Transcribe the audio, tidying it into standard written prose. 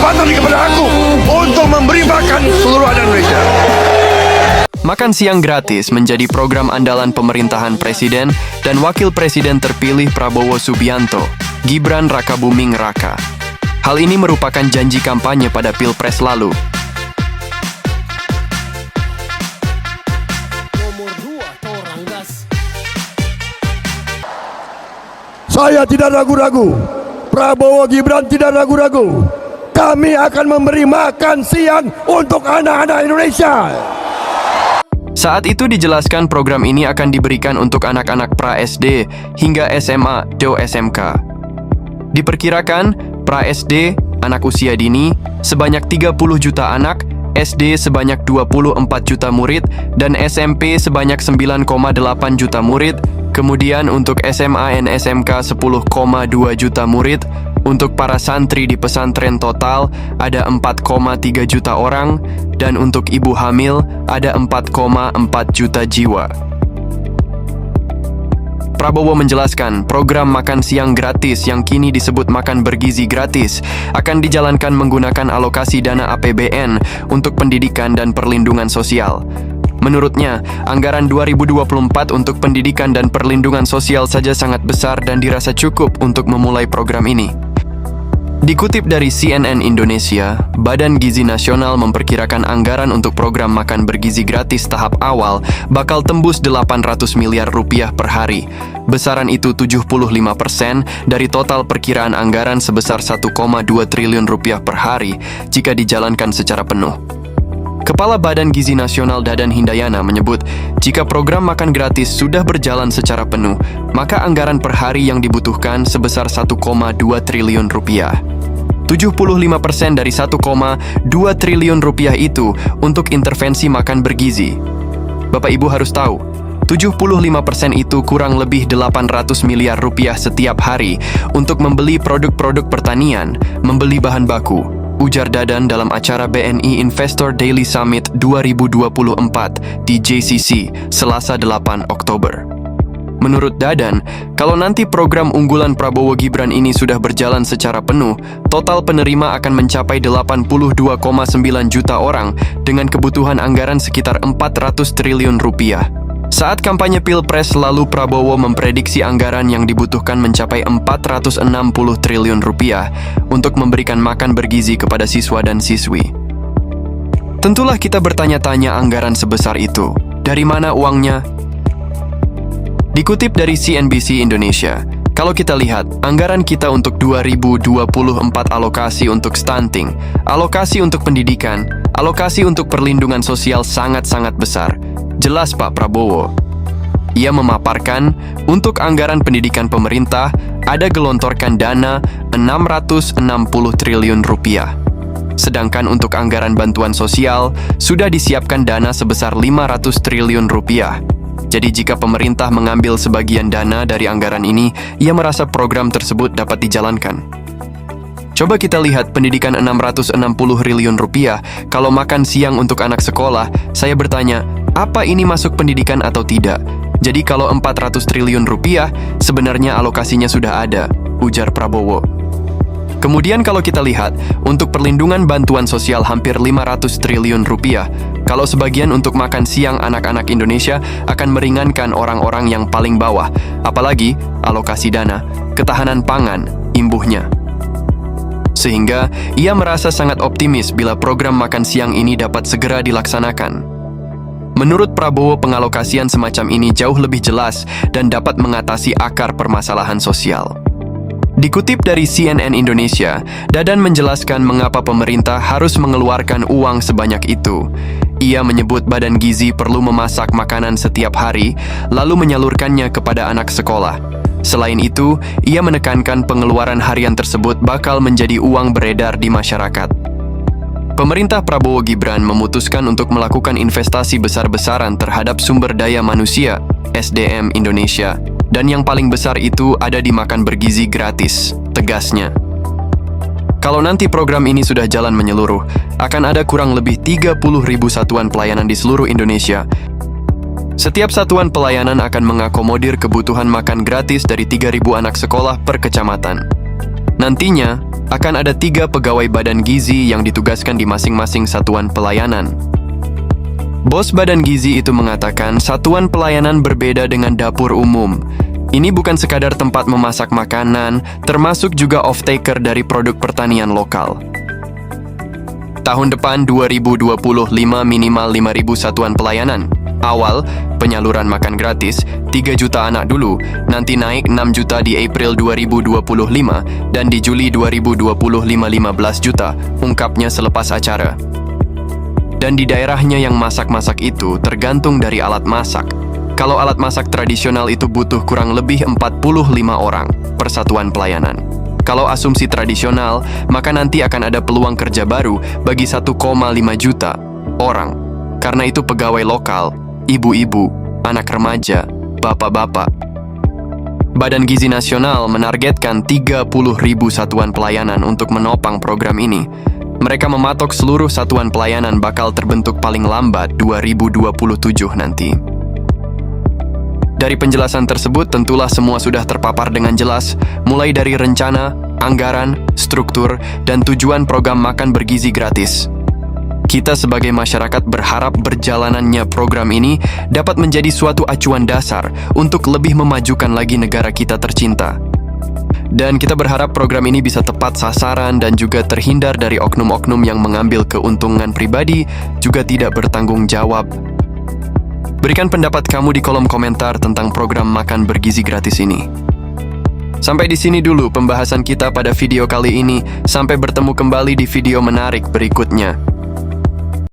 kesempatan kepada aku untuk memberi makan seluruh anak Indonesia. Makan siang gratis menjadi program andalan pemerintahan Presiden dan Wakil Presiden terpilih Prabowo Subianto, Gibran Rakabuming Raka. Hal ini merupakan janji kampanye pada Pilpres lalu. Saya tidak ragu-ragu, Prabowo Gibran tidak ragu-ragu. Kami akan memberi makan siang untuk anak-anak Indonesia. Saat itu dijelaskan program ini akan diberikan untuk anak-anak pra-SD hingga SMA do SMK. Diperkirakan pra-SD, anak usia dini, sebanyak 30 juta anak, SD sebanyak 24 juta murid, dan SMP sebanyak 9,8 juta murid. Kemudian untuk SMA dan SMK 10,2 juta murid. Untuk para santri di pesantren total ada 4,3 juta orang, dan untuk ibu hamil ada 4,4 juta jiwa. Prabowo menjelaskan program makan siang gratis yang kini disebut makan bergizi gratis akan dijalankan menggunakan alokasi dana APBN untuk pendidikan dan perlindungan sosial. Menurutnya, anggaran 2024 untuk pendidikan dan perlindungan sosial saja sangat besar dan dirasa cukup untuk memulai program ini. Dikutip dari CNN Indonesia, Badan Gizi Nasional memperkirakan anggaran untuk program makan bergizi gratis tahap awal bakal tembus 800 miliar rupiah per hari. Besaran itu 75% dari total perkiraan anggaran sebesar 1,2 triliun rupiah per hari jika dijalankan secara penuh. Kepala Badan Gizi Nasional Dadan Hindayana menyebut, jika program makan gratis sudah berjalan secara penuh, maka anggaran per hari yang dibutuhkan sebesar 1,2 triliun rupiah. 75% dari 1,2 triliun rupiah itu untuk intervensi makan bergizi. Bapak Ibu harus tahu, 75% itu kurang lebih 800 miliar rupiah setiap hari untuk membeli produk-produk pertanian, membeli bahan baku, ujar Dadan dalam acara BNI Investor Daily Summit 2024 di JCC, Selasa 8 Oktober. Menurut Dadan, kalau nanti program unggulan Prabowo Gibran ini sudah berjalan secara penuh, total penerima akan mencapai 82,9 juta orang dengan kebutuhan anggaran sekitar 400 triliun rupiah. Saat kampanye Pilpres lalu, Prabowo memprediksi anggaran yang dibutuhkan mencapai 460 triliun rupiah untuk memberikan makan bergizi kepada siswa dan siswi. Tentulah kita bertanya-tanya anggaran sebesar itu. Dari mana uangnya? Dikutip dari CNBC Indonesia, kalau kita lihat, anggaran kita untuk 2024 alokasi untuk stunting, alokasi untuk pendidikan, alokasi untuk perlindungan sosial sangat-sangat besar. Jelas Pak Prabowo. Ia memaparkan, untuk anggaran pendidikan pemerintah, ada gelontorkan dana 660 triliun rupiah. Sedangkan untuk anggaran bantuan sosial, sudah disiapkan dana sebesar 500 triliun rupiah. Jadi jika pemerintah mengambil sebagian dana dari anggaran ini, ia merasa program tersebut dapat dijalankan. Coba kita lihat pendidikan 660 triliun rupiah, kalau makan siang untuk anak sekolah, saya bertanya, apa ini masuk pendidikan atau tidak? Jadi kalau 400 triliun rupiah, sebenarnya alokasinya sudah ada, ujar Prabowo. Kemudian kalau kita lihat, untuk perlindungan bantuan sosial hampir 500 triliun rupiah, kalau sebagian untuk makan siang anak-anak Indonesia akan meringankan orang-orang yang paling bawah, apalagi alokasi dana, ketahanan pangan, imbuhnya. Sehingga, ia merasa sangat optimis bila program makan siang ini dapat segera dilaksanakan. Menurut Prabowo, pengalokasian semacam ini jauh lebih jelas dan dapat mengatasi akar permasalahan sosial. Dikutip dari CNN Indonesia, Dadan menjelaskan mengapa pemerintah harus mengeluarkan uang sebanyak itu. Ia menyebut Badan Gizi perlu memasak makanan setiap hari, lalu menyalurkannya kepada anak sekolah. Selain itu, ia menekankan pengeluaran harian tersebut bakal menjadi uang beredar di masyarakat. Pemerintah Prabowo Gibran memutuskan untuk melakukan investasi besar-besaran terhadap sumber daya manusia, SDM Indonesia, dan yang paling besar itu ada di makan bergizi gratis, tegasnya. Kalau nanti program ini sudah jalan menyeluruh, akan ada kurang lebih 30.000 satuan pelayanan di seluruh Indonesia. Setiap satuan pelayanan akan mengakomodir kebutuhan makan gratis dari 3.000 anak sekolah per kecamatan. Nantinya, akan ada 3 pegawai badan gizi yang ditugaskan di masing-masing satuan pelayanan. Bos badan gizi itu mengatakan satuan pelayanan berbeda dengan dapur umum. Ini bukan sekadar tempat memasak makanan, termasuk juga off-taker dari produk pertanian lokal. Tahun depan 2025 minimal 5.000 satuan pelayanan. Awal, penyaluran makan gratis, 3 juta anak dulu, nanti naik 6 juta di April 2025, dan di Juli 2025 15 juta, ungkapnya selepas acara. Dan di daerahnya yang masak-masak itu tergantung dari alat masak. Kalau alat masak tradisional itu butuh kurang lebih 45 orang per satuan pelayanan. Kalau asumsi tradisional, maka nanti akan ada peluang kerja baru bagi 1,5 juta orang. Karena itu pegawai lokal, ibu-ibu, anak remaja, bapak-bapak. Badan Gizi Nasional menargetkan 30.000 satuan pelayanan untuk menopang program ini. Mereka mematok seluruh satuan pelayanan bakal terbentuk paling lambat 2027 nanti. Dari penjelasan tersebut tentulah semua sudah terpapar dengan jelas, mulai dari rencana, anggaran, struktur, dan tujuan program makan bergizi gratis. Kita sebagai masyarakat berharap berjalanannya program ini dapat menjadi suatu acuan dasar untuk lebih memajukan lagi negara kita tercinta. Dan kita berharap program ini bisa tepat sasaran dan juga terhindar dari oknum-oknum yang mengambil keuntungan pribadi, juga tidak bertanggung jawab. Berikan pendapat kamu di kolom komentar tentang program makan bergizi gratis ini. Sampai di sini dulu pembahasan kita pada video kali ini. Sampai bertemu kembali di video menarik berikutnya.